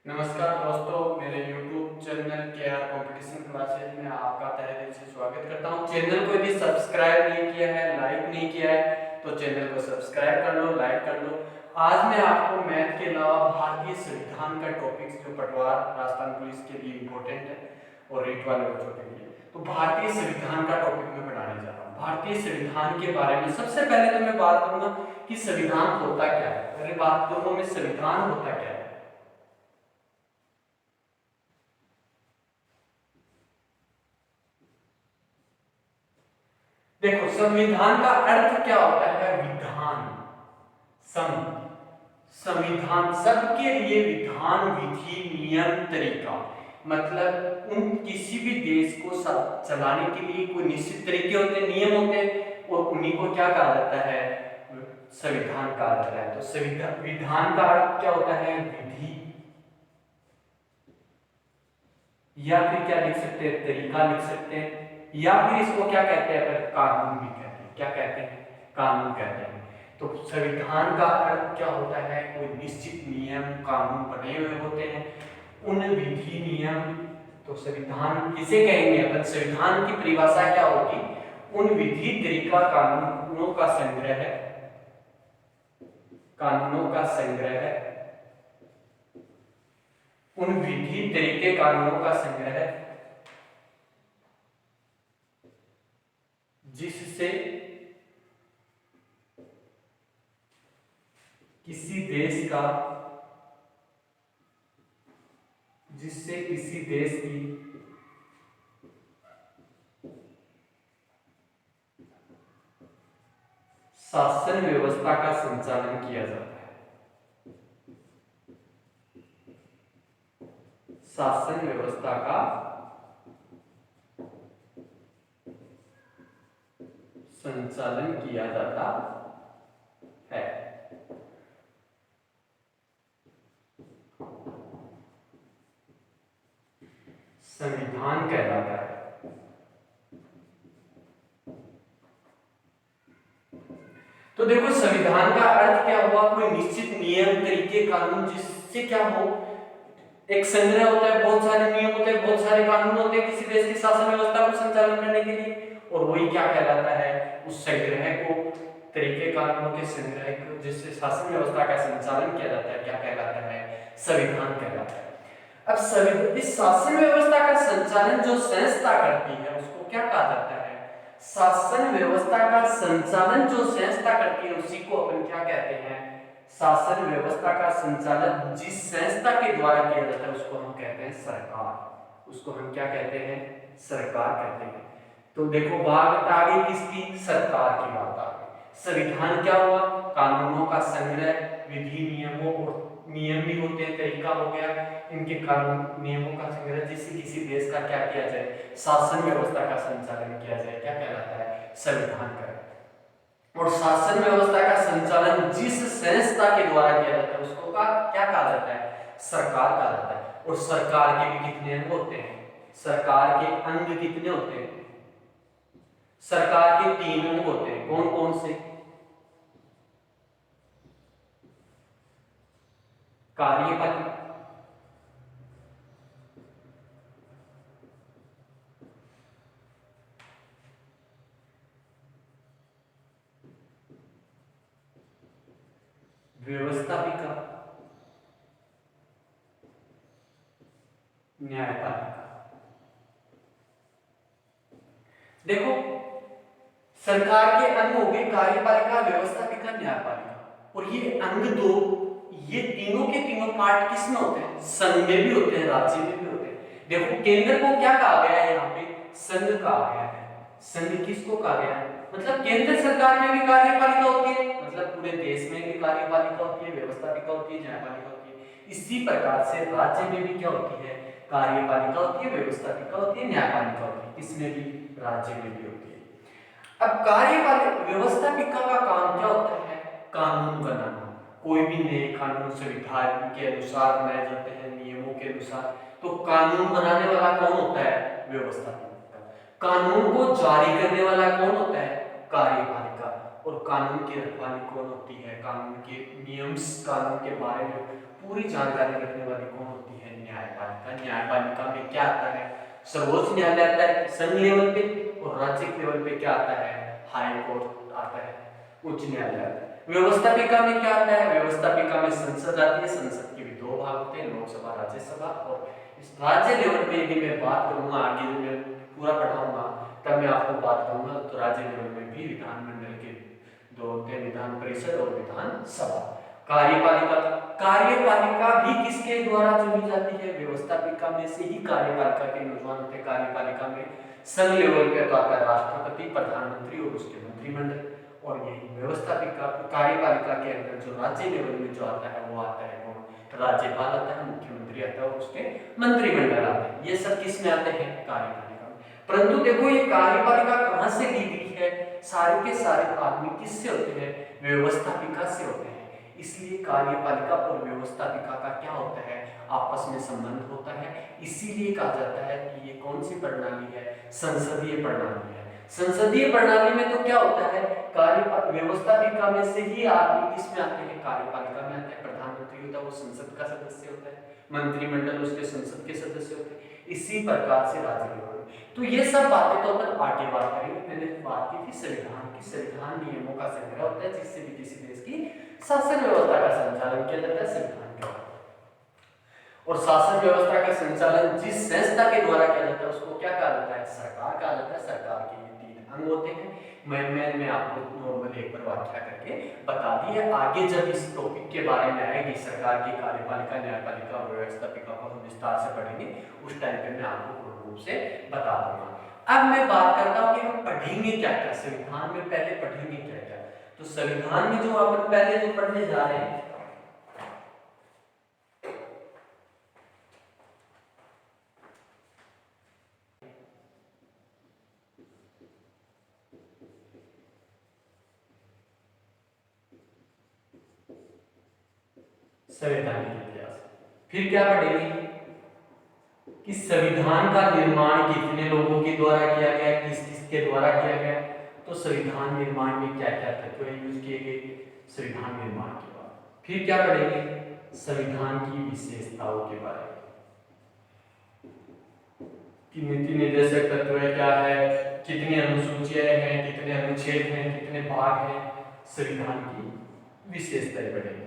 नमस्कार दोस्तों, मेरे YouTube channel KR competition classes में आपका तहे दिल से स्वागत करता हूं। चैनल को यदि सब्सक्राइब नहीं किया है, लाइक नहीं किया है तो चैनल को सब्सक्राइब कर लो, लाइक कर लो। आज मैं आपको मैथ के अलावा भारतीय संविधान का टॉपिक्स जो पटवार राजस्थान पुलिस के लिए इम्पोर्टेंट है और रीट वाले बच्चों के लिए, तो भारतीय संविधान का टॉपिक मैं पढ़ाने जा रहा हूँ। भारतीय संविधान के बारे में सबसे पहले तो मैं बात करूंगा कि संविधान होता क्या है। पहले बात करूंगा मैं संविधान होता क्या है। देखो, संविधान का अर्थ क्या होता है? विधान। संविधान सबके लिए विधान, विधि, नियम, तरीका, मतलब उन किसी भी देश को चलाने के लिए कोई निश्चित तरीके होते हैं, नियम होते हैं, और उन्हीं को क्या कहा जाता है? संविधान कहा जाता है। तो संविधान, विधान का अर्थ क्या होता है? विधि, या फिर क्या लिख सकते हैं? तरीका लिख सकते हैं, या फिर इसको क्या कहते हैं? कानून भी कहते हैं। क्या कहते हैं? कानून कहते हैं। तो संविधान का अर्थ क्या होता है? कोई निश्चित नियम, कानून बने हुए होते हैं, उन विधि, नियम। तो संविधान किसे कहेंगे अपन? संविधान की परिभाषा क्या होगी? उन विधि, तरीका, कानूनों का संग्रह है, कानूनों का संग्रह है, उन विधि, तरीके, कानूनों का संग्रह है जिससे किसी देश का, जिससे किसी देश की शासन व्यवस्था का संचालन किया जाता है। शासन व्यवस्था का संचालन किया जाता है। संविधान कहलाता है। तो देखो, संविधान का अर्थ क्या हुआ? कोई निश्चित नियम, तरीके, कानून, जिससे क्या हो, एक संग्रह होता है, बहुत सारे नियम होते हैं, बहुत सारे कानून होते हैं किसी देश की शासन व्यवस्था को संचालन करने के लिए, और वही क्या कहलाता है? उस संग्रह को, तरीके, कानूनों के संग्रह को, जिससे शासन व्यवस्था का संचालन किया जाता है, क्या कहलाता है? संविधान कहलाता है। अब इस शासन व्यवस्था का संचालन जो संस्था करती है उसको क्या कहा जाता है? शासन व्यवस्था का संचालन जो संस्था करती है उसी को अपन क्या कहते हैं? शासन व्यवस्था का संचालन जिस संस्था के द्वारा किया जाता है उसको हम कहते हैं सरकार। उसको हम क्या कहते हैं? सरकार कहते हैं। तो देखो, बात आ गई किसकी? सरकार की बात आ गई। संविधान क्या हुआ? कानूनों का संग्रह, विधि, नियमों, और नियम भी होते हैं, तरीका हो गया, इनके कानून, नियमों का संग्रह, जिससे किसी देश का क्या किया जाए? शासन व्यवस्था का संचालन किया जाए, क्या कहलाता है? संविधान का। और शासन व्यवस्था का संचालन जिस संस्था के द्वारा किया जाता है उसको क्या कहा जाता है? सरकार कहा जाता है। और सरकार के भी कितने अंग होते हैं? सरकार के अंग कितने होते हैं? सरकार के 3 अंग होते हैं। कौन कौन से? कार्यपालिका, व्यवस्थापिका, न्यायपालिका। देखो, सरकार के अंग हो गए कार्यपालिका, व्यवस्थापिका, न्यायपालिका। और ये अंग दो, ये तीनों के तीनों पार्ट किसमें होते हैं? संघ में भी होते हैं, राज्य में भी होते हैं। देखो, केंद्र को क्या कहा गया है? यहाँ पे संघ कहा गया है। संघ किसको कहा गया है? मतलब केंद्र सरकार में भी कार्यपालिका होती है, मतलब पूरे देश में भी कार्यपालिका होती है, व्यवस्थापिका होती है, न्यायपालिका होती है। इसी प्रकार से राज्य में भी क्या होती है? कार्यपालिका होती है, व्यवस्थापिका होती है, न्यायपालिका होती है। इसमें भी, राज्य में भी होती है। अब कार्यपालिका, व्यवस्थापिका का काम क्या होता है? कानून बनाना। कोई भी नए कानून संविधान के अनुसार बनाए जाते हैं, नियमों के अनुसार। तो कानून बनाने वाला कौन होता है? व्यवस्थापिका। कानून को जारी करने वाला कौन होता है? कार्यपालिका। और कानून की रखवाली कौन होती है? कानून के नियम, कानून के बारे में पूरी जानकारी रखने वाली कौन होती है? न्यायपालिका। न्यायपालिका में क्या आता है, सर्वोच्च न्यायालय आता है संघ लेवल पे, और राज्य लेवल पे क्या आता है, हाई कोर्ट आता है, उच्च न्यायालय आता है। व्यवस्थापिका में क्या आता है, व्यवस्थापिका में संसद आती है, संसद के भी दो भाग होते हैं, लोकसभा राज्यसभा। और इस राज्य लेवल पे यदि मैं बात करूंगा, आगे जब मैं पूरा पढ़ाऊंगा तब मैं आपको बात करूंगा, तो राज्य लेवल में भी विधानमंडल के दो होते हैं, विधान परिषद और विधानसभा। कार्यपालिका, कार्यपालिका भी किसके द्वारा चुनी जाती है, व्यवस्थापिका में से ही कार्यपालिका के मेजबान होते हैं। कार्यपालिका में संघ लेवल पे तो आता है राष्ट्रपति, प्रधानमंत्री और उसके मंत्रिमंडल, और यही व्यवस्थापिका कार्यपालिका के अंदर जो राज्य लेवल में जो आता है वो आता है कौन, राज्यपाल आता है, मुख्यमंत्री आता है और उसके मंत्रिमंडल आते हैं। ये सब किस में आते हैं, कार्यपालिका में। परंतु देखो ये कार्यपालिका कहां से ली गई है, सारे के सारे आदमी किससे होते हैं, व्यवस्थापिका से होते हैं। इसलिए कार्यपालिका और व्यवस्थापिका का क्या होता है, आपस में संबंध होता है। इसीलिए कहा जाता है कि ये कौन सी प्रणाली है, संसदीय प्रणाली है। संसदीय प्रणाली में तो क्या होता है, व्यवस्थापिका में से ही आदमी किस में आते हैं, कार्यपालिका में आते हैं। प्रधानमंत्री होता है वो संसद का सदस्य होता है, मंत्रिमंडल उसके संसद के सदस्य होते हैं। इसी प्रकार से राज्य लेवल। तो ये सब बातें तो अपन आगे बात करेंगे। मैंने बात की थी संविधान की, संविधान नियमों का संग्रह होता है जिससे भी किसी देश की शासन व्यवस्था का संचालन किया जाता है संविधान के द्वारा। और शासन व्यवस्था का संचालन जिस संस्था के द्वारा किया जाता है उसको क्या कहा जाता है, सरकार कहा जाता है। सरकार के ये 3 अंग होते हैं। मैं आपको नॉर्मल एक बार व्याख्या करके बता दी है। आगे जब इस टॉपिक के बारे में आएगी, सरकार की कार्यपालिका, न्यायपालिका और व्यवस्थापिका को हम विस्तार से पढ़ेंगे, उस टाइम पे मैं आपको पूर्ण रूप से बता दूंगा। अब मैं बात करता हूँ कि हम पढ़ेंगे क्या क्या संविधान में, पहले पढ़ेंगे क्या क्या। तो संविधान में जो अपन पहले जो पढ़ने जा रहे हैं, संवैधानिक इतिहास। फिर क्या पढ़ेंगे कि संविधान का निर्माण कितने लोगों के द्वारा किया गया, किस किस के द्वारा किया गया। तो संविधान निर्माण में क्या क्या तत्व यूज किए गए संविधान निर्माण के बाद। फिर क्या पढ़ेंगे, संविधान की विशेषताओं के बारे में, कि नीति निर्देशक तत्व क्या है, कितनी अनुसूचियां हैं, कितने अनुच्छेद हैं, कितने भाग हैं, संविधान की विशेषताएं पढ़ेंगे।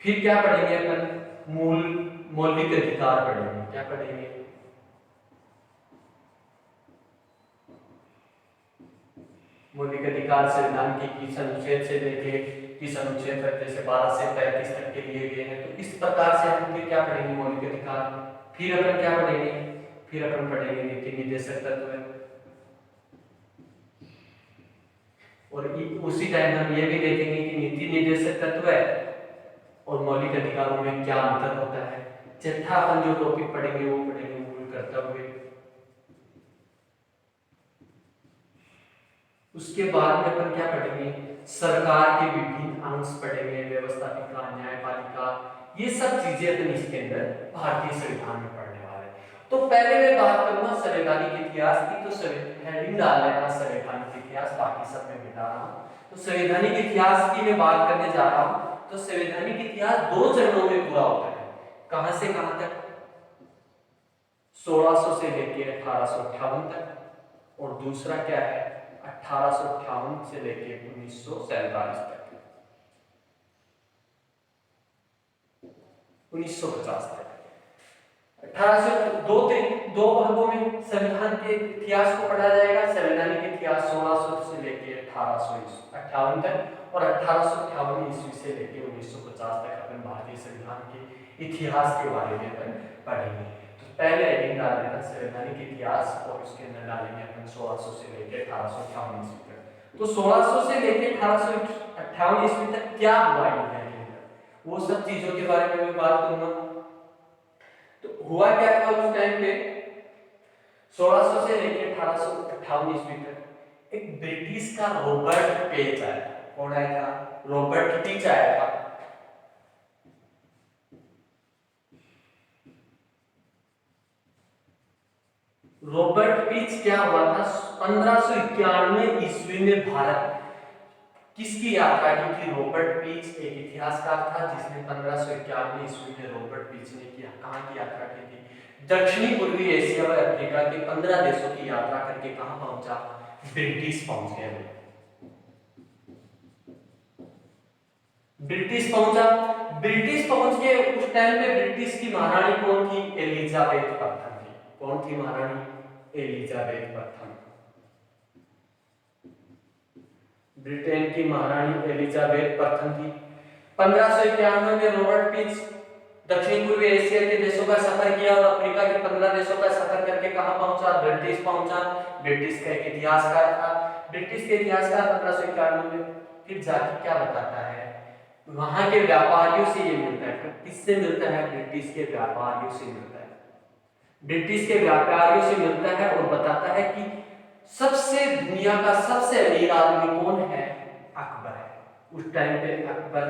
फिर क्या पढ़ेंगे अपन, मौलिक अधिकार पढ़ेंगे। क्या पढ़ेंगे, मौलिक अधिकार संविधान के किस अनुच्छेद से लेके किस अनुच्छेद तक, जैसे 12 से 35 तक के लिए गए हैं। तो इस प्रकार से हम फिर क्या पढ़ेंगे, मौलिक अधिकार। फिर अपन क्या पढ़ेंगे, फिर अपन पढ़ेंगे नीति निर्देशक तत्व, और उसी टाइम हम ये भी देखेंगे कि नीति निर्देशक तत्व है और मौलिक अधिकारों में क्या अंतर होता है। चौथा अपन जो टॉपिक पढ़ेंगे वो पढ़ेंगे मूल कर्तव्य। उसके बाद में अपन क्या पढ़ेंगे, सरकार के विभिन्न अंश पढ़ेंगे, व्यवस्थापिका, न्यायपालिका, ये सब चीजें अपन इसके अंदर भारतीय संविधान में पढ़ने वाले हैं। तो पहले मैं बात करूंगा संवैधानिक इतिहास की। तो हेडिंग डाल लेना संवैधानिक इतिहास, बाकी सब मैं मिटा रहा हूँ। तो संवैधानिक इतिहास की मैं बात करने जा रहा हूँ। तो संवैधानिक इतिहास 2 चरणों में पूरा होता है। कहां से कहां तक, 1600 से लेकर 1858 तक, और दूसरा क्या है 1858 से लेकर 1947 तक, 1950 तक। 1802 भागों में संविधान के इतिहास को पढ़ा जाएगा। संवैधानिक इतिहास 1600 से लेकर 1858 तक, और 1858 ईस्वी से लेकर 1950 तक अपन भारतीय संविधान के इतिहास के बारे में अपन पढ़ेंगे। तो पहले हेडिंग डाल देना संवैधानिक इतिहास, और उसके अंदर डालेंगे अपन 1600 से लेकर 1858 ईस्वी तक। तो 1600 से लेकर 1858 ईस्वी तक क्या हुआ इंडिया के अंदर, वो सब चीजों के बारे में मैं बात करूंगा। तो हुआ क्या था उस टाइम पे, 1600 से लेकर 1858 ईस्वी तक एक ब्रिटिश का रॉबर्ट पेज आया। कौन आया था, रॉबर्ट पेज आया था। रॉबर्ट पिच क्या हुआ था, 1591 ईस्वी में भारत किसकी यात्रा की थी। रॉबर्ट पिच एक इतिहासकार था जिसने 1591 ईस्वी में रॉबर्ट पीच ने किया, कहाँ की यात्रा की थी? दक्षिणी पूर्वी एशिया व अफ्रीका के 15 देशों की यात्रा करके कहाँ पहुंचा? ब्रिटिश पहुंच गया। ब्रिटिश पहुंचा। ब्रिटिश पहुंच के उस टाइम पे ब्रिटिश की महारानी कौन थी? एलिजाबेथ प्रथम थी। कौन थी महारानी? एलिजाबेथ प्रथम। ब्रिटेन की महारानी एलिजाबेथ प्रथम थी। 1591 में रॉबर्ट पीच दक्षिण पूर्वी एशिया के देशों का सफर किया और अफ्रीका के 15 देशों का सफर करके कहां पहुंचा? ब्रिटिश पहुंचा। ब्रिटिश का एक इतिहासकार था। ब्रिटिश के इतिहासकार 1591 में फिर जाके क्या बताता है? वहां के व्यापारियों से ये मिलता है। किससे मिलता है? ब्रिटिश के व्यापारियों से मिलता है। ब्रिटिश के व्यापारियों से मिलता है और बताता है कि सबसे दुनिया का सबसे अमीर आदमी कौन है? अकबर है। उस टाइम पे अकबर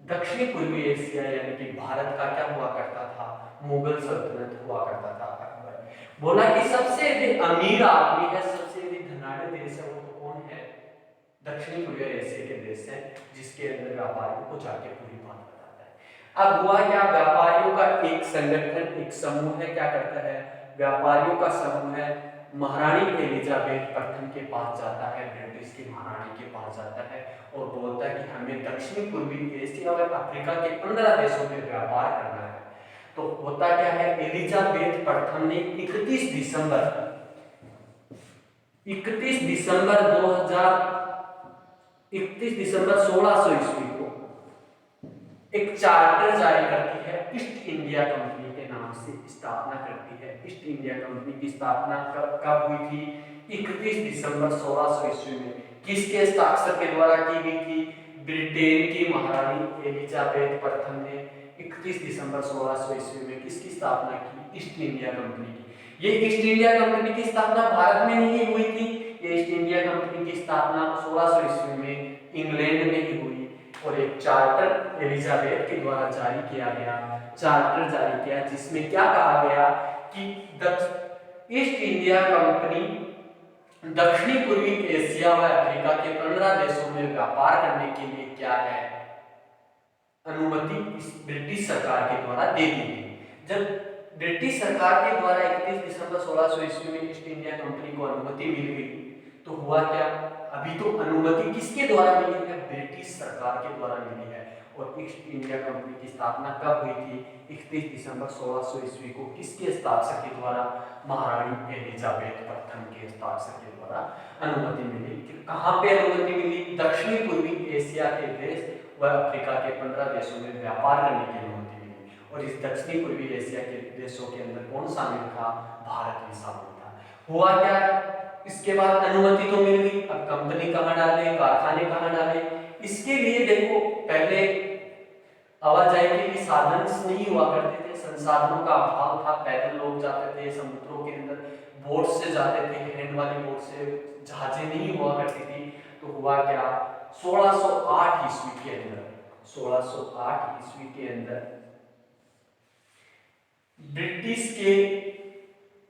दक्षिणी पूर्वी एशिया यानी कि भारत का क्या हुआ करता था? मुगल सल्तनत हुआ करता था। अकबर बोला कि सबसे अमीर आदमी है, सबसे धनाढ़ देश है, वो तो कौन है? दक्षिणी पूर्वी एशिया के देश है, जिसके अंदर व्यापारियों को जाके पूरी बात बताता है। अब हुआ क्या? व्यापारियों का एक संगठन, एक समूह है, क्या करता है? व्यापारियों का समूह है, महारानी एलिजाबेथ प्रथम के पास जाता है, ब्रिटिश की महारानी के पास जाता है और बोलता है कि हमें दक्षिणी पूर्वी एशिया और अफ्रीका के 15 देशों में व्यापार करना है। तो होता क्या है? एलिजाबेथ प्रथम ने 31 दिसंबर 1600 ईस्वी को एक चार्टर जारी करती है, ईस्ट इंडिया कंपनी के नाम से स्थापना करती है। ईस्ट इंडिया कंपनी की स्थापना कब हुई थी? 31 दिसंबर 1600 ईस्वी में। किसके हस्ताक्षर के द्वारा की गई थी? ब्रिटेन की महारानी एलिजाबेथ प्रथम ने 31 दिसंबर 1600 ईस्वी में किसकी स्थापना की? ईस्ट इंडिया कंपनी की। ये ईस्ट इंडिया कंपनी की स्थापना भारत में नहीं हुई थी, ये ईस्ट इंडिया कंपनी की स्थापना 1600 ईस्वी में इंग्लैंड में ही हुई और एक चार्टर एलिजाबेथ के द्वारा जारी किया गया, चार्टर जारी किया, जिसमें क्या कहा गया कि ईस्ट इंडिया कंपनी दक्षिणी पूर्वी एशिया व अफ्रीका के 15 देशों में व्यापार करने के लिए क्या है? अनुमति ब्रिटिश सरकार के द्वारा दे दी गई। जब ब्रिटिश सरकार के द्वारा 31 दिसंबर 1600 ईस्वी में ईस्ट इंडिया कंपनी को अनुमति मिल गई, तो हुआ क्या? अभी तो अनुमति किसके द्वारा मिली है? ब्रिटिश सरकार के द्वारा मिली है। और ईस्ट इंडिया कंपनी की स्थापना कब हुई थी? 31 दिसंबर 1600 ईस्वी को। किसके हस्ताक्षर के द्वारा? महारानी एलिजाबेथ प्रथम के हस्ताक्षर के द्वारा अनुमति मिली। कहां पे अनुमति मिली? दक्षिणी पूर्वी एशिया के देश व अफ्रीका के 15 देशों में व्यापार करने की अनुमति मिली। और इस दक्षिणी पूर्वी एशिया के देशों के अंदर कौन शामिल था? भारत भी शामिल था। हुआ क्या? इसके बाद अनुमति तो मिल गई, अब कंपनी कहाँ डाले, कारखाने कहाँ डाले? इसके लिए देखो, पहले आवाजाही के लिए साधन नहीं हुआ करते थे, संसाधनों का अभाव था, पैदल लोग जाते थे समुद्रों के अंदर, बोट से जाते थे, हैंड वाली बोट से, जहाजें नहीं हुआ करती थी। तो हुआ क्या? 1608 ईस्वी के अंदर 1608 ईस्वी के अंदर ब्रिटिश के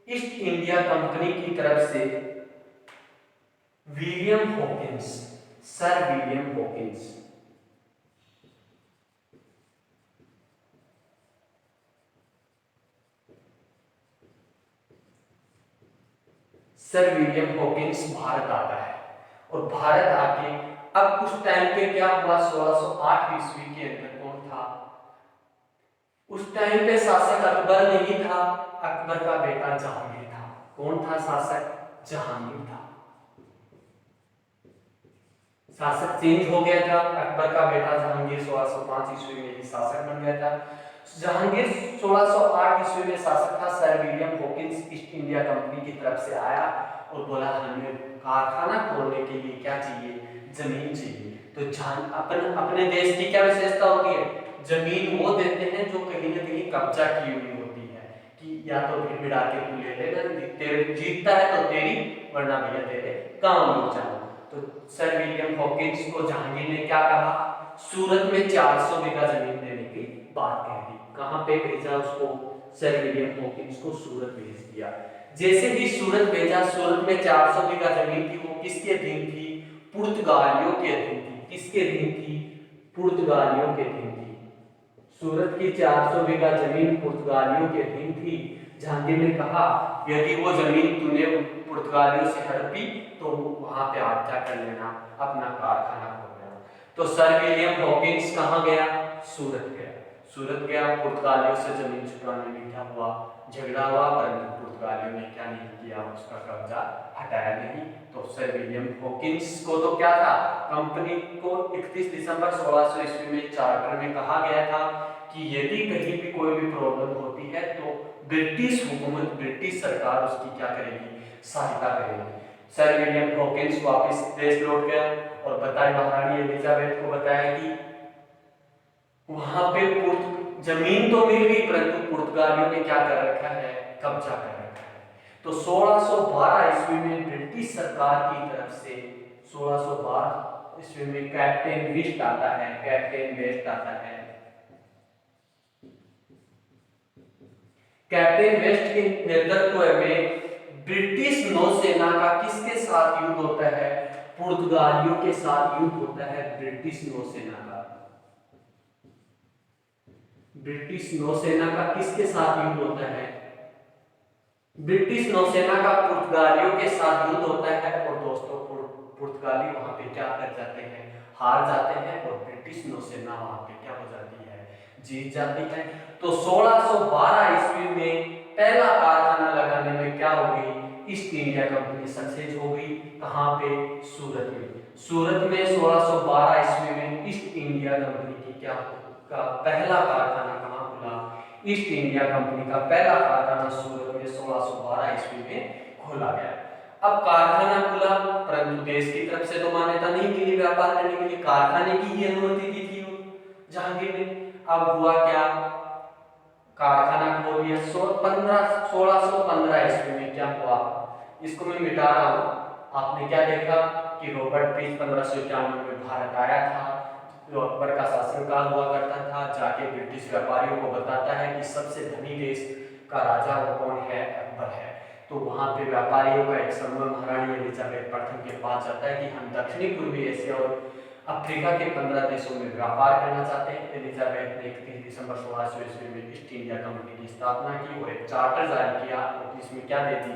ईस्ट इंडिया कंपनी की तरफ से William Hawkins, sir William Hawkins sir William Hawkins Bharat आता है। और भारत आके अब उस टाइम पे क्या हुआ? 1608 ईस्वी के अंदर कौन था? उस टाइम पे शासक अकबर नहीं था, अकबर का बेटा जहांगीर था। कौन था शासक? जहांगीर था। शासक चेंज हो गया था, अकबर का बेटा जहांगीर 1605 ईस्वी में ही शासक बन गया था। जहांगीर 1608 ईस्वी में शासक था। Sir William Hawkins east India company की तरफ से आया और बोला हमें कारखाना खोलने के लिए क्या चाहिए? जमीन चाहिए। तो अपने देश की क्या विशेषता होती है? जमीन वो देते हैं जो कहीं ना कहीं कब्जा की हुई होती है, कि या तो फिर मिला के तू ले लेना, तेरे जीतता है तो तेरी, वरना भैया तेरे काम लुट जाओ। तो सर विलियम हॉकिंस को जहांगीर ने क्या कहा? सूरत में 400 बीघा जमीन देने की बात कह दी। कहां पे भेजा उसको? सर विलियम हॉकिंस को सूरत भेज दिया। जैसे ही सूरत भेजा, सूरत में 400 बीघा जमीन थी, वो किसके अधीन थी? पुर्तगालियों के अधीन थी। किसके अधीन थी? पुर्तगालियों के अधीन थी। सूरत की 400 बीघा जमीन पुर्तगालियों के अधीन थी। जहांगीर ने कहा यदि वो जमीन तूने पुर्तगालियों से हड़पी तो वहां पे आग क्या कर लेना, अपना कारखाना खोल लेना। तो सर विलियम हॉकिंस कहाँ गया? सूरत गया। सूरत गया, पुर्तगालियों से जमीन छुड़वाने में क्या हुआ, झगड़ा हुआ, परंतु पुर्तगालियों ने क्या नहीं किया, उसका कब्जा हटाया नहीं। तो सर विलियम हॉकिंस को तो क्या था, कंपनी को 31 दिसंबर 1600 ईस्वी में चार्टर में कहा गया था कि यदि कहीं भी कोई भी प्रॉब्लम होती है तो ब्रिटिश हुकूमत, ब्रिटिश सरकार उसकी क्या करेगी, सहायता करेगी। सर विलियम हॉकिंस वापस देश लौट गया और बताया, महारानी एलिजाबेथ को बताया कि वहां पे जमीन तो मिल गई परंतु पुर्तगालियों ने क्या कर रखा है, कब्जा कर रखा है। तो 1612 ईस्वी में ब्रिटिश सरकार की तरफ से 1612 ईस्वी में कैप्टन वेस्ट आता है, कैप्टन वेस्ट आता है। कैप्टन वेस्ट के नेतृत्व में ब्रिटिश नौसेना का किसके साथ युद्ध होता है, पुर्तगालियों के साथ युद्ध होता है। ब्रिटिश नौसेना का, ब्रिटिश नौसेना का किसके साथ युद्ध होता है, ब्रिटिश नौसेना का पुर्तगालियों के साथ युद्ध होता है। और दोस्तों पुर्तगाली वहां पे क्या कर जाते हैं, हार जाते हैं और ब्रिटिश नौसेना वहां पे क्या हो जाती है, जीत जाती है। तो 1612 ईस्वी में पहला कारखाना लगाने में क्या हो गई, ईस्ट इंडिया कंपनी सक्सेस हो गई। कहां पे, सूरत में। सूरत में 1612 ईस्वी में ईस्ट इंडिया कंपनी की क्या का पहला कारखाना कहां खुला, ईस्ट इंडिया कंपनी का पहला कारखाना सूरत में 1612 ईस्वी में खोला गया। अब कारखाना खुला परंतु देश की तरफ से तो मान्यता नहीं मिली व्यापार करने के लिए, कारखाने की ही अनुमति दी थी जहांगीर ने। अब हुआ क्या, कारखाना खोल दिया। 1615 ईस्वी में क्या हुआ, इसको मैं मिटा रहा हूं। आपने क्या देखा कि रॉबर्ट पीज 1591 में भारत आया था, जो अकबर का शासनकाल हुआ करता था, जाके ब्रिटिश व्यापारियों को बताता है कि सबसे धनी देश का राजा वो कौन है, अकबर है। तो वहां पे व्यापारियों का एक समूह महारानी एलिजाबेथ प्रथम के पास जाता है कि हम दक्षिणी पूर्वी एशिया और अफ्रीका के 15 देशों में व्यापार करना चाहते हैं। एलिजाबेथ ने 31 दिसंबर 1600 ईस्वी में ईस्ट इंडिया कंपनी की स्थापना की और एक चार्टर जारी किया और इसमें क्या दे दी,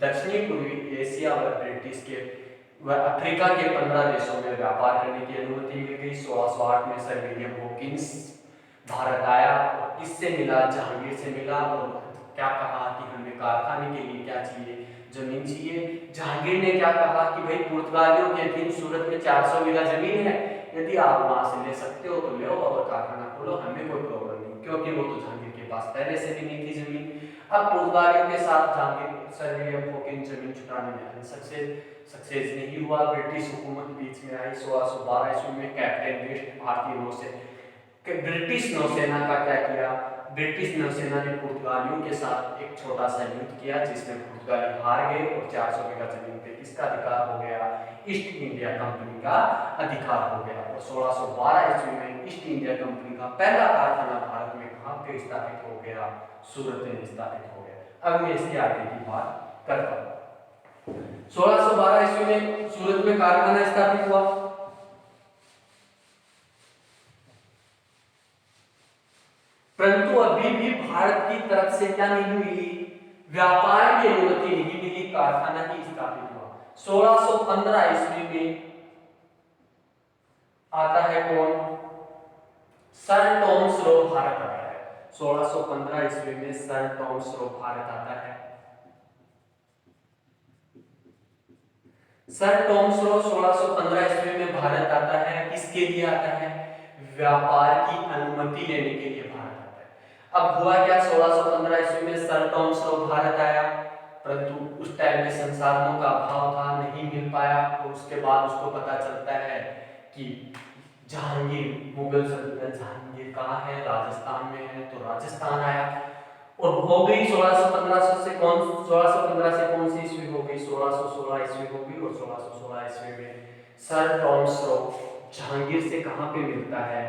दक्षिणी पूर्वी एशिया और ब्रिटिश के अफ्रीका के 15 देशों में व्यापार करने की अनुमति मिल गई। 1608 में सर विलियम हॉकिंस भारत आया और किससे मिला, जहांगीर से मिला और क्या कहा कि हमें कारखाने के लिए क्या चाहिए, जमीन चाहिए। जहांगीर ने क्या कहा कि भाई पुर्तगालियों के अधीन सूरत में 400 बीघा जमीन है, यदि आप वहां से ले सकते हो तो ले और कारखाना खोलो, हमें कोई प्रॉब्लम नहीं, क्योंकि वो तो जहांगीर के पास पहले से भी नहीं थी जमीन। अब पुर्तगालियों के साथ जहांगीर सर विलियम हॉकिंस जमीन छुड़ाने में सक्सेस नहीं हुआ। ब्रिटिश हुकूमत बीच में आई। 1612 ईस्वी में कैप्टन वेस्ट भारतीय नौसेना, ब्रिटिश नौसेना का क्या किया, ब्रिटिश नौसेना ने पुर्तगालियों के साथ एक छोटा सा युद्ध किया जिसमें पुर्तगाली हार गए और 400 बीघा जमीन पे किसका अधिकार हो गया, ईस्ट इंडिया कंपनी का अधिकार हो गया। और 1612 ईस्वी में ईस्ट इंडिया कंपनी का पहला कारखाना भारत में कहां पे स्थापित हो गया, सूरत में स्थापित हो गया। अब मैं इसके आगे की बात करता हूं। 1612 ईस्वी में सूरत में कारखाना स्थापित हुआ, परंतु अभी भी भारत की तरफ से क्या नहीं मिली, व्यापार की अनुमति नहीं मिली, कारखाना ही स्थापित हुआ। 1615 ईस्वी में आता है कौन, सर टॉमस रो भारत आता है। 1615 ईस्वी में सर टॉमस रो भारत आता है। सर टॉमस रो 1615 ईस्वी में भारत आता है, किसके लिए आता है, व्यापार की अनुमति लेने के लिए भारत आता है। अब हुआ क्या, 1615 ईस्वी में सर टॉमस रो भारत आया, परंतु उस टाइम में संसाधनों का अभाव था, नहीं मिल पाया। तो उसके बाद उसको पता चलता है कि जहांगीर, मुगल सल्तनत जहांगीर कहाँ है, राजस्थान में है, तो राजस्थान आया और हो गई 1615 से कौन 1615 से कौन सी ईस्वी हो गई, 1616 ईस्वी हो गई। और 1616 ईस्वी में सर टॉमस रो जहांगीर से कहां पे मिलता है,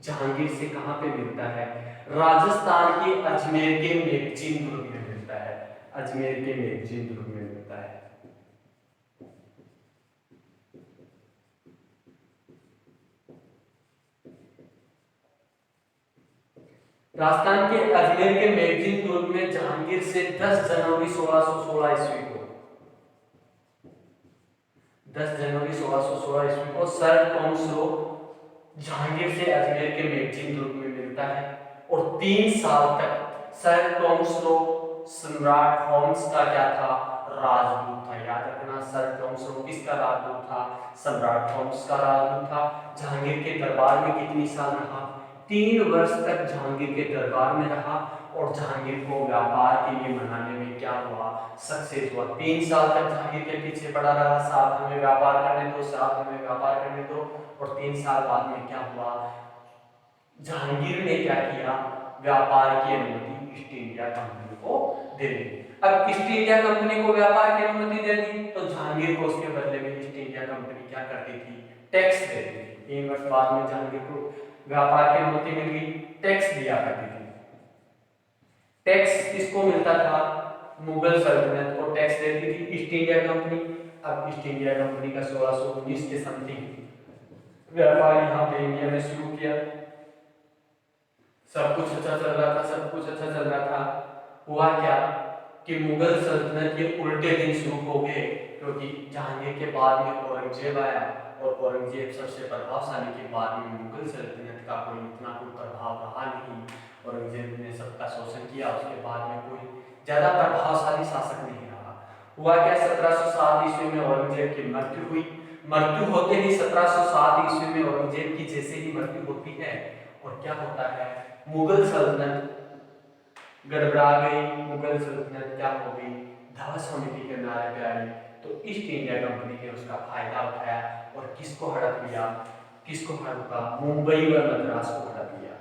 जहांगीर से कहां पे मिलता है, राजस्थान के अजमेर के मेगजीन दुर्ग में मिलता है, अजमेर के मेगजीन दुर्ग में मिलता है। राजस्थान के अजमेर के मैगजीन दुर्ग में जहांगीर से 10 जनवरी 1616 ईस्वी को 10 जनवरी 1616 ईस्वी को सर टॉमस रो जहांगीर से अजमेर के मैगजीन दुर्ग में मिलता है और 3 साल तक सर टॉमस रो सम्राट होम्स का क्या था, राजदूत था। याद रखना, सर टॉमस रो किसका राजदूत था, सम्राट होम्स का राजदूत था। जहांगीर के दरबार में कितनी साल रहा, 3 वर्ष तक जहांगीर के दरबार में रहा और जहांगीर को व्यापार के लिए मनाने में क्या हुआ, सक्सेस हुआ। 3 साल तक जहांगीर के पीछे पड़ा रहा, साथ हमें व्यापार करने दो, साथ हमें व्यापार करने दो। और 3 साल बाद में क्या हुआ, जहांगीर ने क्या किया, व्यापार की अनुमति ईस्ट इंडिया कंपनी को दे दी। अब ईस्ट इंडिया कंपनी को व्यापार की अनुमति दे दी तो जहांगीर को उसके बदले में ईस्ट इंडिया कंपनी क्या करती थी, टैक्स देती थी। 3 वर्ष बाद में जहांगीर को व्यापार की अनुमति मिल गई, टैक्स दिया करती थी। टैक्स किसको मिलता था, मुगल सल्तनत को टैक्स देती थी ईस्ट इंडिया कंपनी। अब ईस्ट इंडिया कंपनी का 1619 के समथिंग व्यापार यहाँ पे इंडिया में शुरू किया। सब कुछ अच्छा चल रहा था, सब कुछ अच्छा चल रहा था। हुआ क्या कि मुगल सल्तनत के उल्टे दिन शुरू हो गए, क्योंकि जहांगीर के बाद में औरंगजेब आया और औरंगजेब सबसे प्रभावशाली के बाद में मुगल सल्तनत का कोई इतना कोई प्रभाव रहा नहीं। औरंगजेब ने सबका शोषण किया, उसके बाद में कोई ज्यादा प्रभावशाली शासक नहीं रहा। हुआ क्या, 1707 ईस्वी में औरंगजेब की मृत्यु हुई। मृत्यु होते ही 1707 ईस्वी में औरंगजेब की जैसे ही मृत्यु होती है और क्या होता है, मुगल सल्तनत गड़बड़ा गई। मुगल सल्तनत क्या हो गई, ध्वंस होने के किनारे पे आई। तो ईस्ट इंडिया कंपनी ने उसका फायदा उठाया और किसको हड़प लिया, किसको हड़पा, मुंबई व मद्रास को हड़प लिया।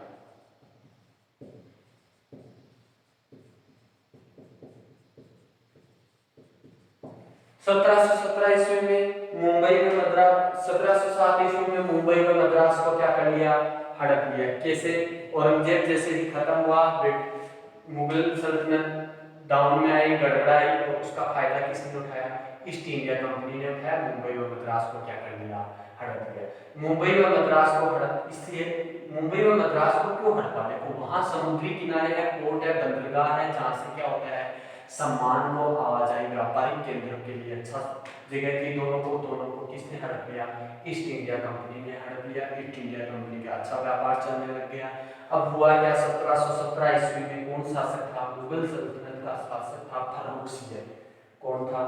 1717 ईस्वी में मुंबई में मद्रास, 1707 ईस्वी में मुंबई व मद्रास को क्या कर लिया, हड़प लिया। कैसे, औरंगजेब जैसे ही खत्म हुआ, मुगल सल्तनत डाउन में आई, गड़बड़ाई और उसका फायदा किसने उठाया, ईस्ट इंडिया कंपनी ने उठाया। मुंबई व मद्रास को क्या कर लिया, हड़प लिया। मुंबई व मद्रास को हड़प, इसलिए मुंबई व मद्रास को क्यों हड़पा, देखो वहां समुद्री किनारे है, पोर्ट है, बंदरगाह है, जहां से क्या होता है, सम्मान को आवाजाही व्यापारिक केंद्रों के लिए अच्छा जगह थी। दोनों को किसने हड़प लिया, ईस्ट इंडिया कंपनी ने हड़प लिया। ईस्ट इंडिया कंपनी का अच्छा व्यापार चलने लग गया। अब हुआ क्या, 1717 ईस्वी में कौन शासक था, मुगल सल्तनत का शासक था फर्रुखसियर। कौन था,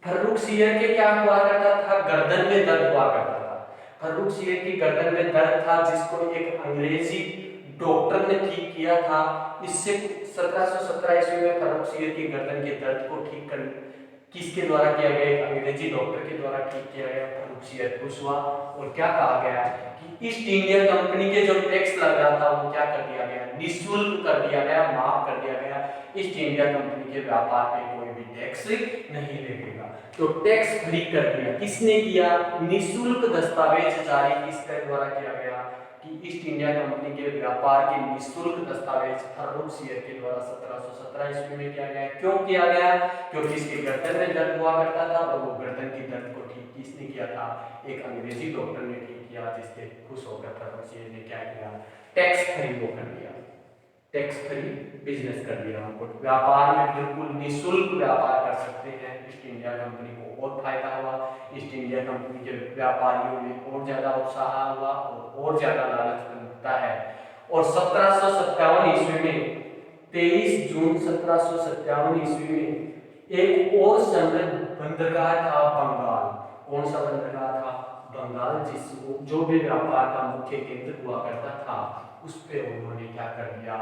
फर्रुखसियर के क्या हुआ करता था, गर्दन में दर्द हुआ करता था। फर्रुखसियर की गर्दन में दर्द था, जिसको एक अंग्रेजी डॉक्टर ने ठीक किया था। इससे 1717 ईस्वी में फर्रुखसियर की गर्दन के दर्द को ठीक कर किसके द्वारा किया गया, एक अंग्रेजी डॉक्टर के द्वारा ठीक किया गया। फर्रुखसियर खुश हुआ और क्या कहा गया कि ईस्ट इंडिया कंपनी के जो टैक्स लग रहा था वो क्या कर दिया गया, निःशुल्क कर दिया गया, माफ कर दिया गया। ईस्ट इंडिया कंपनी के व्यापार पे कोई भी टैक्स नहीं लगेगा। तो टैक्स फ्री कर दिया, किसने किया, निःशुल्क दस्तावेज जारी किसके द्वारा किया गया कि ईस्ट इंडिया कंपनी के व्यापार के निःशुल्क दस्तावेज फर्रुखसियर के द्वारा 1717 ईस्वी में किया गया। क्यों किया गया, क्योंकि इसके गर्दन में दर्द हुआ करता था और वो गर्दन की दर्द को ठीक किसने किया था, एक अंग्रेजी डॉक्टर ने ठीक किया, जिससे खुश होकर फर्रुखसियर ने क्या किया, टैक्स फ्री वो कर दिया, टैक्स फ्री बिजनेस कर दिया। उनको व्यापार में बिल्कुल निःशुल्क व्यापार कर सकते हैं। ईस्ट इंडिया कंपनी को और फायदा हुआ, ईस्ट इंडिया कंपनी के व्यापारियों में और ज्यादा उत्साह हुआ और ज्यादा लालच बनता है। और 1757 ईस्वी में 23 जून 1757 ईस्वी में एक और समृद्ध बंदरगाह था बंगाल। कौन सा बंदरगाह था, बंगाल, जिसको जो भी व्यापार का मुख्य केंद्र हुआ करता था उस पे उन्होंने क्या कर दिया,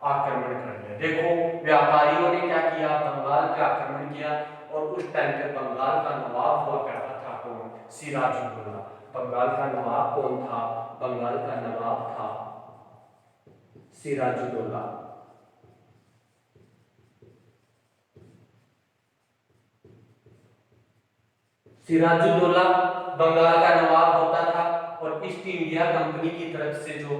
आक्रमण कर दिया। देखो व्यापारियों ने क्या किया, बंगाल पे आक्रमण किया और उस टाइम पे बंगाल का नवाब हुआ करता था कौन, सिराजुद्दौला। बंगाल का नवाब कौन था, बंगाल का नवाब था सिराजुद्दौला। सिराजुद्दौला बंगाल का नवाब होता था और ईस्ट इंडिया कंपनी की तरफ से जो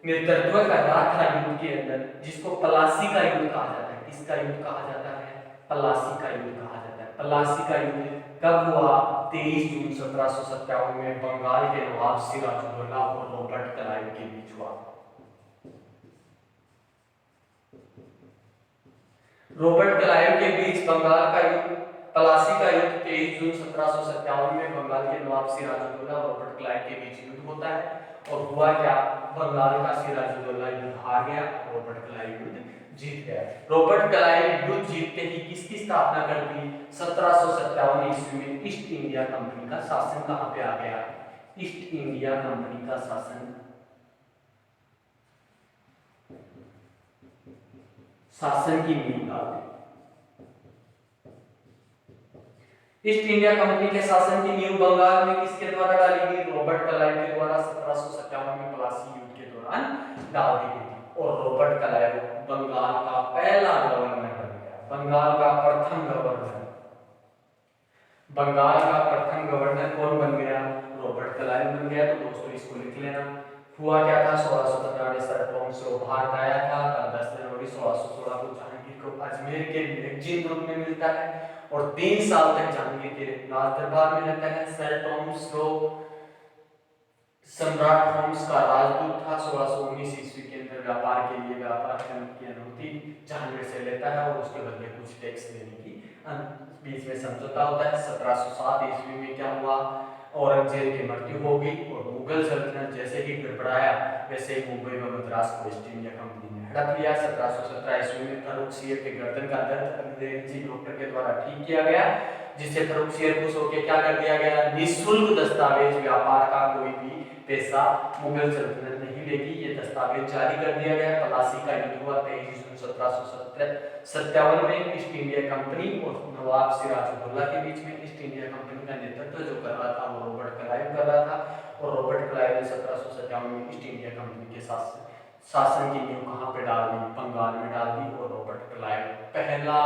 नेतृत्व कर रहा था युद्ध के अंदर, जिसको प्लासी का युद्ध कहा जाता है। किसका युद्ध कहा जाता है, प्लासी का युद्ध कहा जाता है। प्लासी का युद्ध कब हुआ? 23 जून 1757 में बंगाल के नवाब सिराजुद्दौला और रॉबर्ट क्लाइव के बीच हुआ। रॉबर्ट क्लाइव के बीच बंगाल का युद्ध, पलासी का युद्ध 23 जून 1757 में बंगाल के नवाब सिराजुद्दौला और रॉबर्ट क्लाइव के बीच युद्ध होता है। और हुआ क्या? बंगाल का सिराजुद्दौला युद्ध हार गया, रॉबर्ट क्लाइव युद्ध जीत गया। रॉबर्ट क्लाइव युद्ध जीतते ही किसकी स्थापना कर दी? 1757 ईस्वी में ईस्ट इंडिया कंपनी का शासन कहां पे आ गया? ईस्ट इंडिया कंपनी का शासन की नींव डाल दी। ईस्ट इंडिया कंपनी के शासन की नींव बंगाल में किसके द्वारा डाली गई? रॉबर्ट क्लाइव के द्वारा 1757 में प्लासी युद्ध के दौरान डाल दी गई थी। और रॉबर्ट क्लाइव बंगाल का पहला गवर्नर बन गया, बंगाल का प्रथम गवर्नर। बंगाल का प्रथम गवर्नर कौन बन गया? रॉबर्ट क्लाइव बन गया। तो दोस्तों इसको लिख लेना। हुआ क्या था? 1615 में सर टॉम से भारत आया था। 10 जनवरी 1616 को जहांगीर को अजमेर के मैगजीन ग्रुप में मिलता है और 3 साल तक जहांगीर के राज दरबार में रहता है। सर टॉम्स को सम्राट होम्स का राजदूत था। 1619 ईस्वी के अंदर व्यापार के लिए व्यापार करने की अनुमति जहांगीर से लेता है और उसके बदले कुछ टैक्स देने की बीच में समझौता होता है। 1707 ईस्वी में क्या हुआ? औरंगजेब की मृत्यु हो गई और मुगल सल्तनत जैसे ही गड़बड़ाया वैसे ही मुंबई व मद्रास को ईस्ट इंडिया कंपनी ने हड़प लिया। 1717 ईस्वी में फर्रुखसियर के गर्दन का दर्द अंग्रेजी डॉक्टर के द्वारा ठीक किया गया, जिससे फर्रुखसियर खुश होकर क्या कर दिया गया? निःशुल्क दस्तावेज व्यापार का कोई भी पैसा मुगल सल्तनत नहीं लेगी, ये दस्तावेज जारी कर दिया गया। पलासी का युद्ध हुआ 23 जून 1757 में ईस्ट इंडिया कंपनी और नवाब सिराजुद्दौला के बीच में। ईस्ट इंडिया कंपनी का नेतृत्व जो कर रहा था वो रॉबर्ट क्लाइव कर रहा था और रॉबर्ट क्लाइव ने 1757 में ईस्ट इंडिया कंपनी के शासन की नींव कहां पे डाल दी? बंगाल में डाल दी। और रॉबर्ट क्लाइव पहला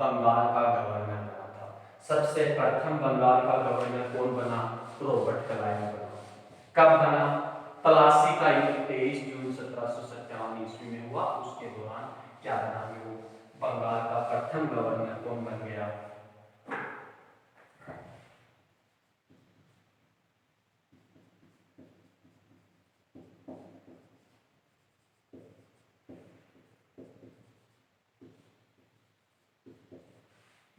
बंगाल का गवर्नर बना था। सबसे प्रथम बंगाल का गवर्नर कौन बना? रॉबर्ट क्लाइव बना। कब बना? पलासी का युद्ध 23 जून 1757 ईस्वी में हुआ, उसके दौरान क्या बना? वो बंगाल का प्रथम गवर्नर कौन बन गया?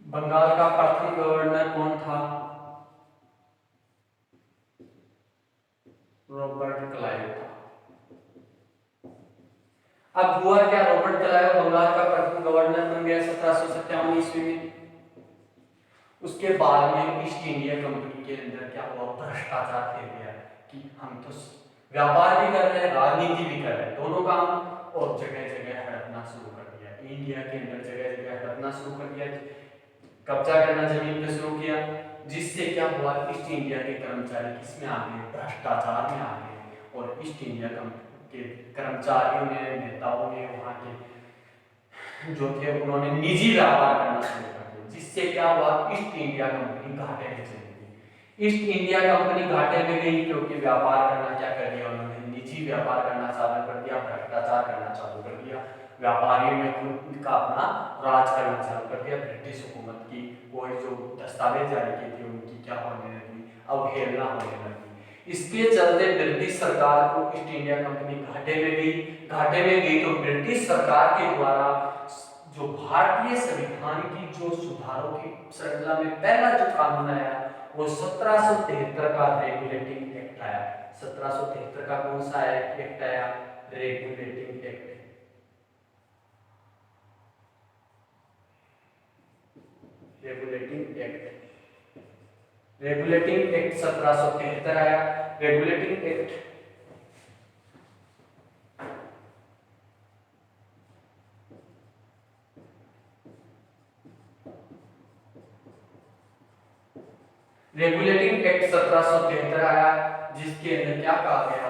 बंगाल का प्रथम गवर्नर कौन था? रॉबर्ट क्लाइव था। अब हुआ क्या? रॉबर्ट क्लाइव बंगाल का प्रथम गवर्नर बन गया 1757 ईस्वी में। उसके बाद में ईस्ट इंडिया कंपनी के अंदर क्या हुआ? भ्रष्टाचार फैल गया कि हम तो व्यापार भी कर रहे हैं, राजनीति भी कर रहे हैं, दोनों काम, और जगह जगह हड़पना शुरू कर दिया। इंडिया के अंदर जगह जगह हड़पना शुरू कर दिया, कब्जा करना जमीन पे शुरू किया, जिससे क्या हुआ? ईस्ट इंडिया के कर्मचारी किसमें आ गए? भ्रष्टाचार में आ गए। और ईस्ट इंडिया के कर्मचारियों ने, नेताओं ने, वहां के जो थे उन्होंने निजी व्यापार करना शुरू कर दिया, जिससे क्या हुआ? ईस्ट इंडिया कंपनी घाटे में चली गई। ईस्ट इंडिया कंपनी घाटे में गई क्योंकि व्यापार करना क्या कर दिया उन्होंने? निजी व्यापार करना चालू कर दिया, भ्रष्टाचार करना चालू कर दिया, व्यापारियों में खुद का अपना राज करना चालू कर दिया। ब्रिटिश हुकूमत की कोई जो दस्तावेज जारी की थी उनकी क्या होने लगी? अवहेलना होने लगी। इसके चलते ब्रिटिश सरकार को ईस्ट इंडिया कंपनी घाटे में गई। घाटे में गई तो ब्रिटिश सरकार के द्वारा जो भारतीय संविधान की जो सुधारों की श्रृंखला में पहला जो कानून आया वो 1773 का रेगुलेटिंग एक्ट आया। 1773 का कौन सा एक्ट आया? Regulating act. रेगुलेटिंग एक्ट 1773 आया। रेगुलेटिंग एक्ट रेगुलेटिंग एक्ट 1773 आया, जिसके अंदर क्या कहा गया?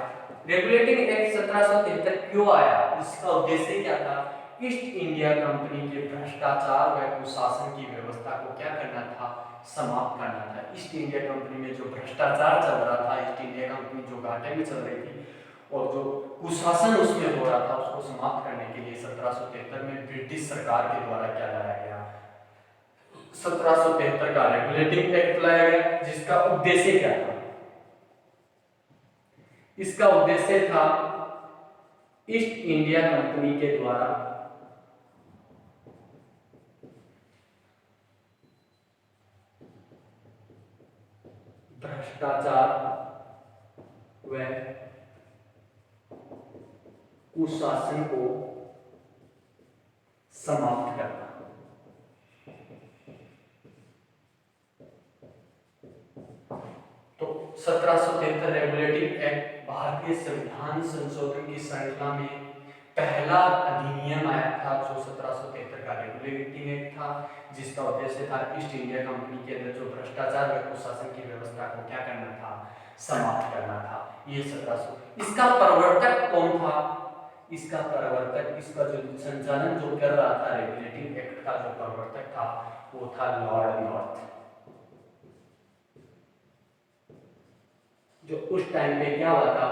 रेगुलेटिंग एक्ट 1773 क्यों आया? इसका उद्देश्य क्या था? ईस्ट इंडिया कंपनी के भ्रष्टाचार व कुशासन की व्यवस्था को क्या करना था? समाप्त करना था। ईस्ट इंडिया कंपनी में जो भ्रष्टाचार चल रहा था, ईस्ट इंडिया कंपनी जो घाटे में चल रही थी और जो कुशासन उसमें हो रहा था, उसको समाप्त करने के लिए 1773 में ब्रिटिश सरकार के द्वारा क्या लाया गया? 1773 का रेगुलेटिंग एक्ट लाया गया, जिसका उद्देश्य क्या था? इसका उद्देश्य था ईस्ट इंडिया कंपनी के द्वारा भ्रष्टाचार व कुशासन को समाप्त करना। तो 1773 रेगुलेटिंग एक्ट भारतीय संविधान संशोधन की श्रृंखला में पहला अधिनियम आया था, जो 1773 का रेगुलेटिंग एक्ट था, जिसका उद्देश्य था ईस्ट इंडिया कंपनी के अंदर जो भ्रष्टाचार व कुशासन की व्यवस्था को क्या करना था? समाप्त करना था। ये 1700। इसका प्रवर्तक कौन था? इसका प्रवर्तक, इसका जो संचालन जो कर रहा था, रेगुलेटिंग एक्ट का जो प्रवर्तक था, वो था लॉर्ड नॉर्थ, जो उस टाइम पे क्या हुआ था,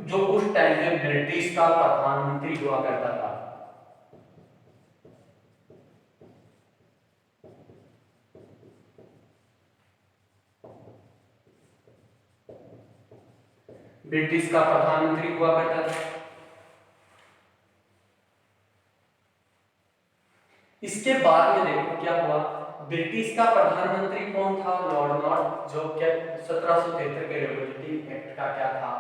जो उस टाइम पे ब्रिटिश का प्रधानमंत्री हुआ करता था। ब्रिटिश का प्रधानमंत्री हुआ करता था। इसके बाद में देखो क्या हुआ, ब्रिटिश का प्रधानमंत्री कौन था? लॉर्ड नॉर्थ, जो क्या 1773 के रेगुलेटिंग एक्ट का क्या था?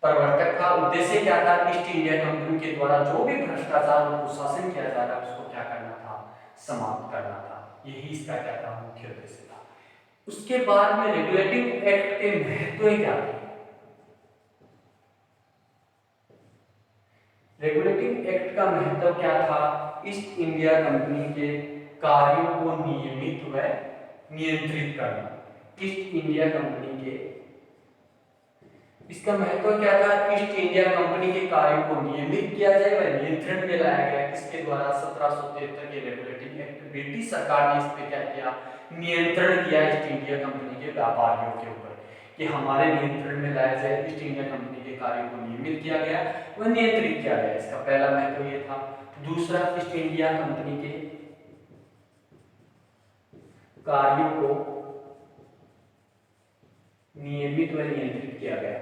प्रवर्तक था। उद्देश्य क्या था? ईस्ट इंडिया कंपनी के द्वारा जो भी भ्रष्टाचार और कुशासन किया जा रहा है, उसको क्या करना था? समाप्त करना था। यही इसका क्या था? मुख्य उद्देश्य था। उसके बाद में रेगुलेटिंग एक्ट के महत्व क्या थे? रेगुलेटिंग एक्ट का महत्व क्या था? ईस्ट इंडिया कंपनी के कार्यों को नियमित व नियंत्रित करना। ईस्ट इंडिया कंपनी के, इसका महत्व क्या था? ईस्ट इंडिया कंपनी के कार्यों को नियमित किया जाए व नियंत्रण में लाया गया। किसके द्वारा? 1773 के रेगुलेटिंग एक्ट। ब्रिटिश सरकार ने इस पे क्या किया? नियंत्रण किया ईस्ट इंडिया कंपनी के व्यापारियों के ऊपर, कि हमारे नियंत्रण में लाया जाए। ईस्ट इंडिया कंपनी के कार्यों को नियमित किया गया व नियंत्रित किया गया। इसका पहला महत्व ये था। दूसरा, ईस्ट इंडिया कंपनी के कार्यों को नियमित व नियंत्रित किया गया।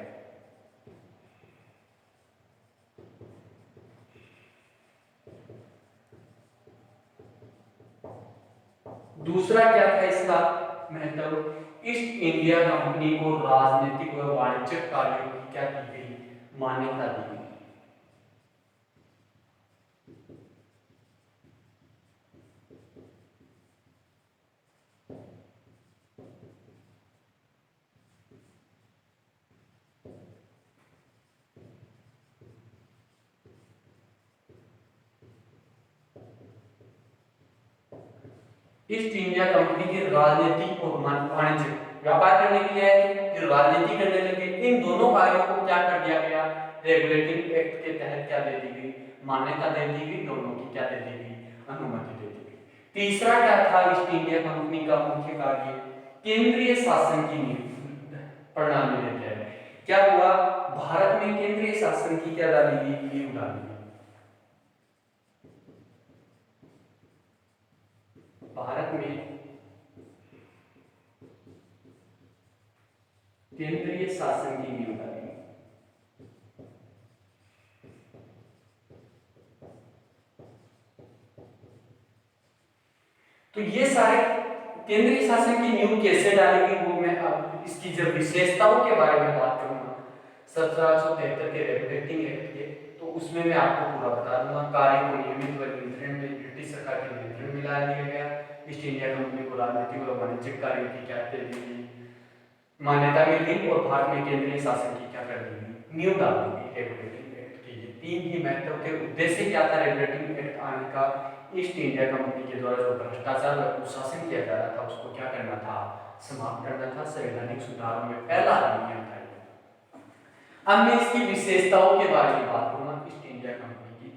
दूसरा क्या था इसका महत्व? ईस्ट इंडिया कंपनी को राजनीतिक व वाणिज्यिक कार्यों की क्या दी गई? मान्यता दी गई। ईस्ट इंडिया कंपनी की राजनीतिक और वाणिज्य व्यापार करने के लिए आए, फिर राजनीति करने लगे। इन दोनों कार्यों को क्या कर दिया गया? रेगुलेटिंग एक्ट के तहत क्या दे दी गई? मान्यता दे दी गई। दोनों की क्या दे दी गई? अनुमति दे दी गई। तीसरा क्या था ईस्ट इंडिया कंपनी का मुख्य कार्य? केंद्रीय शासन की प्रणाली लेके आए। क्या हुआ? भारत में केंद्रीय शासन की क्या डाली गई? नींव डाली गई। भारत में केंद्रीय शासन की नींव डाली गई। तो ये सारे केंद्रीय शासन की नींव कैसे डाली गई, वो मैं अब इसकी जब विशेषताओं के बारे में बात करूंगा 1773 के रेगुलेटिंग एक्ट के, तो उसमें मैं आपको पूरा बता दूंगा। कार्य को नियमित व नियंत्रण में ब्रिटिश सरकार के नियंत्रण में ला दिया गया। ईस्ट इंडिया कंपनी को राजनीतिक व वाणिज्यिक कार्यों की क्या दे दी? मान्यता मिल गई। और भारत में केंद्रीय शासन की क्या कर दी गई? नींव डाल दी गई रेगुलेटिंग एक्ट की। ये तीन ही महत्व थे। उद्देश्य क्या था रेगुलेटिंग एक्ट आने का? ईस्ट इंडिया कंपनी के द्वारा जो भ्रष्टाचार व कुशासन किया जा रहा था, उसको क्या करना था? समाप्त करना था। संवैधानिक सुधारों में पहला अधिनियम था। अब मैं इसकी विशेषताओं के बारे में बात करूंगा ईस्ट इंडिया कंपनी की।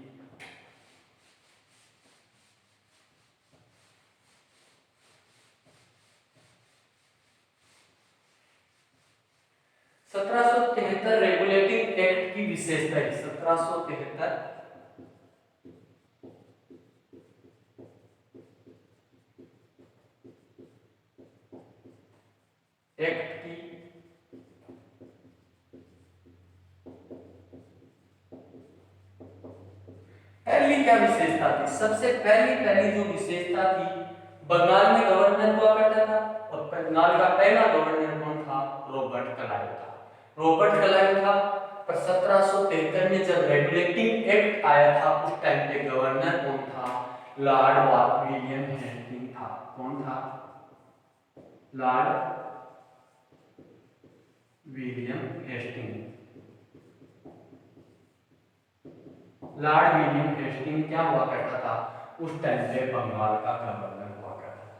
1773 रेगुलेटिंग एक्ट की विशेषता है। 1773 सबसे पहली पहली जो विशेषता थी, बंगाल में गवर्नर हुआ करता था और बंगाल का पहला गवर्नर कौन था? रॉबर्ट क्लाइव था। रॉबर्ट क्लाइव था। पर 1773 में जब रेगुलेटिंग एक्ट आया था उस टाइम पे गवर्नर कौन था? लॉर्ड विलियम हेस्टिंग था। कौन था? Lord William Hasting. Lord William Hasting क्या हुआ करता था? उस टाइम पे बंगाल का गवर्नर हुआ करता था।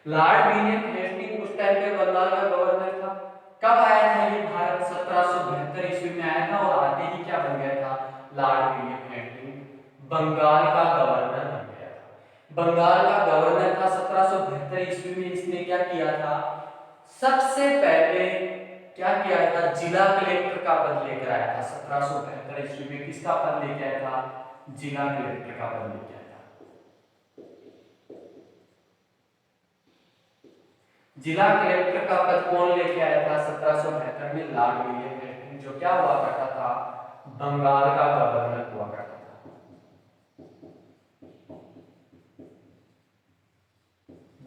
लॉर्ड विलियम हेस्टिंग उस टाइम पे बंगाल का गवर्नर था। कब आया था ये भारत? 1772 ईस्वी में आया था और आते ही क्या बन गया था? लॉर्ड विलियम हेस्टिंग बंगाल का गवर्नर बन गया था। बंगाल का गवर्नर था 1772 ईस्वी में। इसने क्या किया था? सबसे पहले क्या किया था? जिला कलेक्टर का पद लेकर आया था। 1772 ईस्वी में किसका पद लेकर आया था? जिला कलेक्टर का पद लेकर आया था। जिला कलेक्टर का पद कौन लेके आया था 1772 में? लॉर्ड विलियम हेस्टिंग, जो क्या हुआ करता था? बंगाल का गवर्नर हुआ करता था।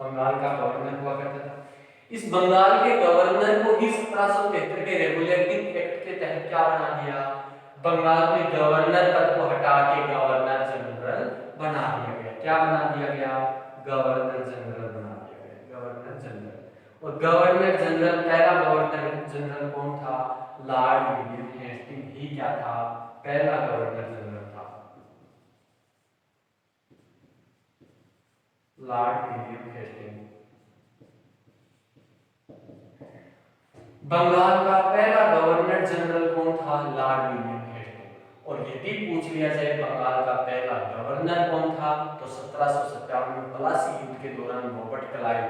बंगाल का गवर्नर हुआ करता था। इस बंगाल के गवर्नर को ही 1773 के रेगुलेटिंग एक्ट के तहत क्या बना दिया? बंगाल में गवर्नर पद को हटा के गवर्नर जनरल बना दिया गया। क्या बना दिया गया? गवर्नर जनरल बना दिया गया। Governor general. और गवर्नर जनरल, पहला गवर्नर जनरल कौन था? लॉर्ड विलियम हेस्टिंग ही क्या था? पहला गवर्नर जनरल था। लॉर्ड विलियम हेस्टिंग बंगाल का पहला गवर्नर जनरल कौन था? Lord William Hasting. और यदि पूछ लिया जाए बंगाल का पहला गवर्नर कौन था, तो 1757 में प्लासी युद्ध के दौरान रॉबर्ट क्लाइव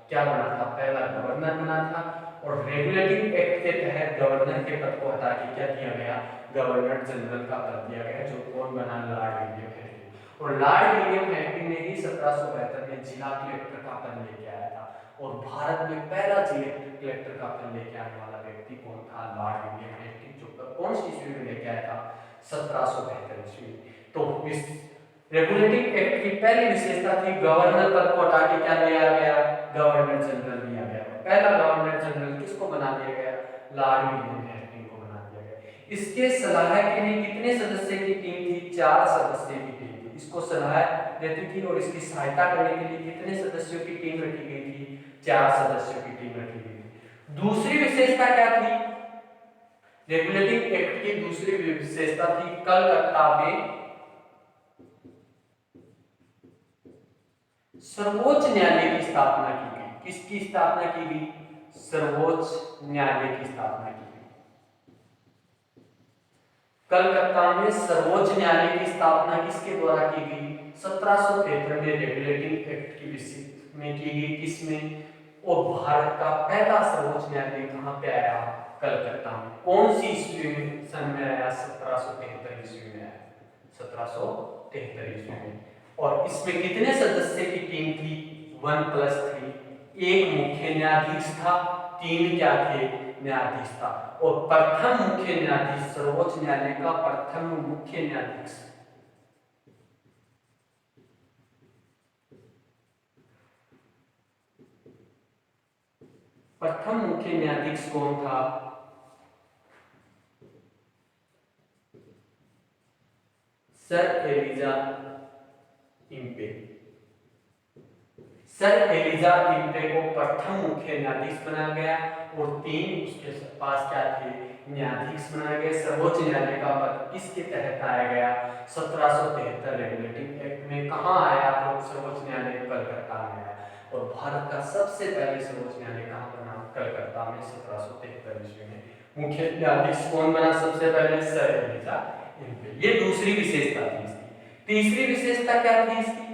क्या बना था? पहला गवर्नर बना था। और रेगुलेटिंग एक्ट के तहत गवर्नर के पद को हटा के क्या किया गया? गवर्नर जनरल का पद दिया गया, जो कौन बना? Lord William Hasting. और लॉर्ड विलियम हेस्टिंग ने ही 1772 में जिला कलेक्टर का पद लेके आया था। और भारत में पहला जिला कलेक्टर का पद लेके आने वाला व्यक्ति कौन था? लॉर्ड विलियम हेस्टिंग, जो कौन सी ईस्वी में लेके आया था? 1772 ईस्वी। तो इस रेगुलेटिंग एक्ट की पहली विशेषता थी गवर्नर पद को हटा के क्या दिया गया? गवर्नर जनरल दिया गया। पहला गवर्नर जनरल किसको बना दिया गया? लॉर्ड विलियम हेस्टिंग को बना दिया गया। इसके सलाह के लिए कितने सदस्य की टीम थी? 4 सदस्य की टीम थी। इसको सलाह देती थी और इसकी सहायता करने के लिए कितने सदस्यों की टीम रखी गई थी? 4 सदस्यों की टीम रखी गई थी। दूसरी विशेषता क्या थी? रेगुलेटिंग एक्ट की दूसरी विशेषता थी कलकत्ता में सर्वोच्च न्यायालय की स्थापना की गई। किसकी स्थापना की गई? सर्वोच्च न्यायालय की स्थापना की गई। कलकत्ता में सर्वोच्च न्यायालय की स्थापना किसके द्वारा की गई? 1773 में रेगुलेटिंग एक्ट की विशेष में की गई। किसमें? और भारत का पहला सर्वोच्च न्यायालय कहां पे आया? कलकत्ता में। कौन सी ईस्वी में? सन में आया? 1773 ईस्वी में आया। 1773 ईस्वी में। और इसमें कितने सदस्य की टीम थी? 1+3। एक मुख्य न्यायाधीश था, 3 क्या थे? न्यायाधीश था। और प्रथम मुख्य न्यायाधीश, सर्वोच्च न्यायालय का प्रथम मुख्य न्यायाधीश, प्रथम मुख्य न्यायाधीश कौन था? Sir Elijah Impey. Sir Elijah Impey को प्रथम मुख्य न्यायाधीश बनाया गया और 3 उसके पास क्या थे? न्यायाधीश बनाए गए। सर्वोच्च न्यायालय का पद किसके तहत आया गया? 1773 रेगुलेटिंग एक्ट में। कहां आया? सर्वोच्च न्यायालय कलकत्ता में आया। और भारत का सबसे पहले सर्वोच्च न्यायालय कहां बना? कलकत्ता में 1773 ईस्वी में। मुख्य न्यायाधीश कौन बना सबसे पहले? Sir Elijah Impey. ये दूसरी विशेषता थी इसकी। तीसरी विशेषता क्या थी इसकी?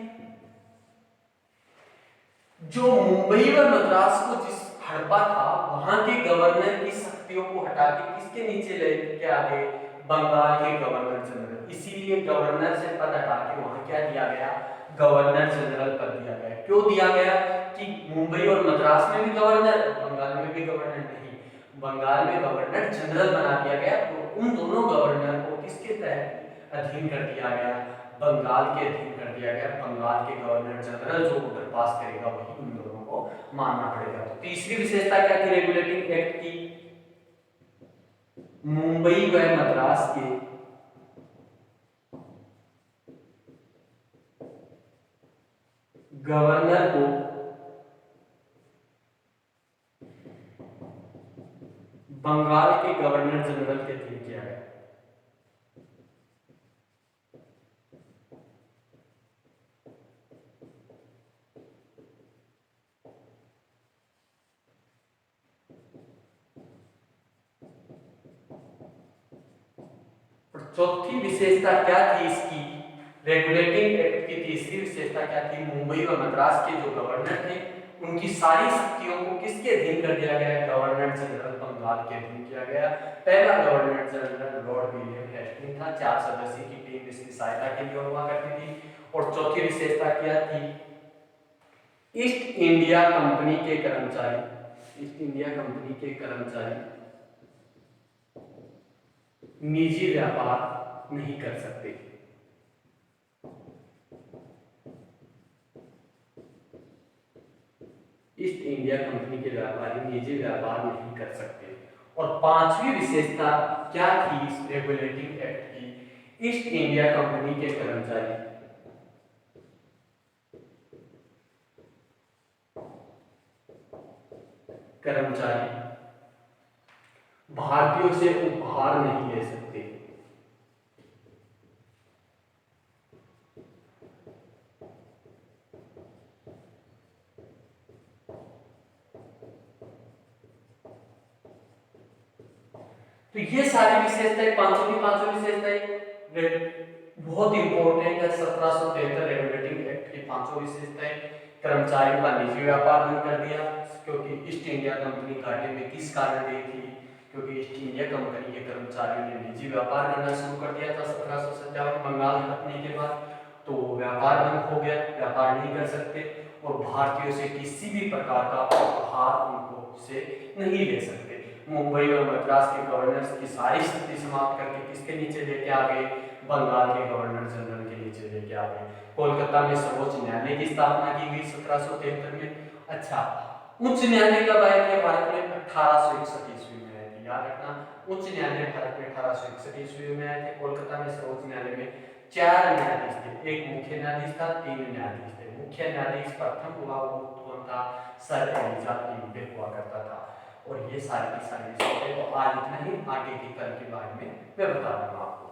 जो मुंबई व मद्रास को जिस हड़पा था, वहां के गवर्नर की शक्तियों को हटा के किसके नीचे लेके आ गए? बंगाल के गवर्नर जनरल। इसीलिए गवर्नर से पद हटा के वहां क्या दिया गया? गवर्नर जनरल पद दिया गया। क्यों दिया गया? कि मुंबई और मद्रास में भी गवर्नर, बंगाल में भी गवर्नर नहीं, बंगाल में गवर्नर जनरल बना दिया गया। और उन दोनों गवर्नर को किसके तहत अधीन कर दिया गया? बंगाल के अधीन कर दिया गया। बंगाल के गवर्नर जनरल जो ऑर्डर पास करेगा वही उन दोनों को मानना पड़ेगा। तो तीसरी विशेषता क्या थी रेगुलेटिंग एक्ट की? मुंबई व मद्रास के गवर्नर को बंगाल के गवर्नर जनरल के अधीन किया गया। चौथी विशेषता क्या थी इसकी? रेगुलेटिंग एक्ट की तीसरी विशेषता क्या थी? मुंबई व मद्रास के जो गवर्नर थे उनकी सारी शक्तियों को किसके अधीन कर दिया गया? गवर्नर जनरल बंगाल के अधीन किया गया। पहला governor general Lord William Hasting था। 4 सदस्यीय की टीम इसकी सहायता के लिए हुआ करती थी। और चौथी विशेषता क्या थी? ईस्ट इंडिया कंपनी के कर्मचारी, ईस्ट इंडिया कंपनी के कर्मचारी निजी व्यापार नहीं कर सकते। ईस्ट इंडिया कंपनी के व्यापारी निजी व्यापार नहीं कर सकते। और पांचवी विशेषता क्या थी इस रेगुलेटिंग एक्ट की? ईस्ट इंडिया कंपनी के कर्मचारी भारतीयों से उपहार नहीं ले सकते। तो ये सारी विशेषताएं पांचों की पांचों विशेषताएं बहुत इंपॉर्टेंट है। 1773 रेगुलेटिंग एक्ट की पांचों विशेषताएं कर्मचारियों का निजी व्यापार बंद कर दिया, क्योंकि ईस्ट इंडिया कंपनी घाटे में किस कारण गई थी? क्योंकि ईस्ट इंडिया कंपनी के कर्मचारियों ने निजी व्यापार करना शुरू कर दिया था 1757 बंगाल हटने के बाद। तो व्यापार बंद हो गया, व्यापार नहीं कर सकते और भारतीयों से किसी भी प्रकार का उपहार उनको से नहीं ले सकते। मुंबई और मद्रास के गवर्नर्स की सारी शक्ति समाप्त करके किसके नीचे लेके आ गए? बंगाल के गवर्नर जनरल के नीचे लेके आ गए। कोलकाता में सर्वोच्च न्यायालय की स्थापना की गई 1773 में। अच्छा, उच्च न्यायालय कब आए थे भारत में? 1861 ईस्वी में आए थे। याद रखना, उच्च न्यायालय भारत में 1861 ईस्वी में आए थे। कोलकाता में सर्वोच्च न्यायालय में 4 न्यायाधीश थे। एक मुख्य न्यायाधीश था, 3 न्यायाधीश थे। मुख्य न्यायाधीश प्रथम हुआ वो कौन था? सर एलिजा लिम्बे हुआ करता था। और ये सारी की सारी तो आज इतना ही, आगे की कल के बारे में मैं बता दूंगा आपको।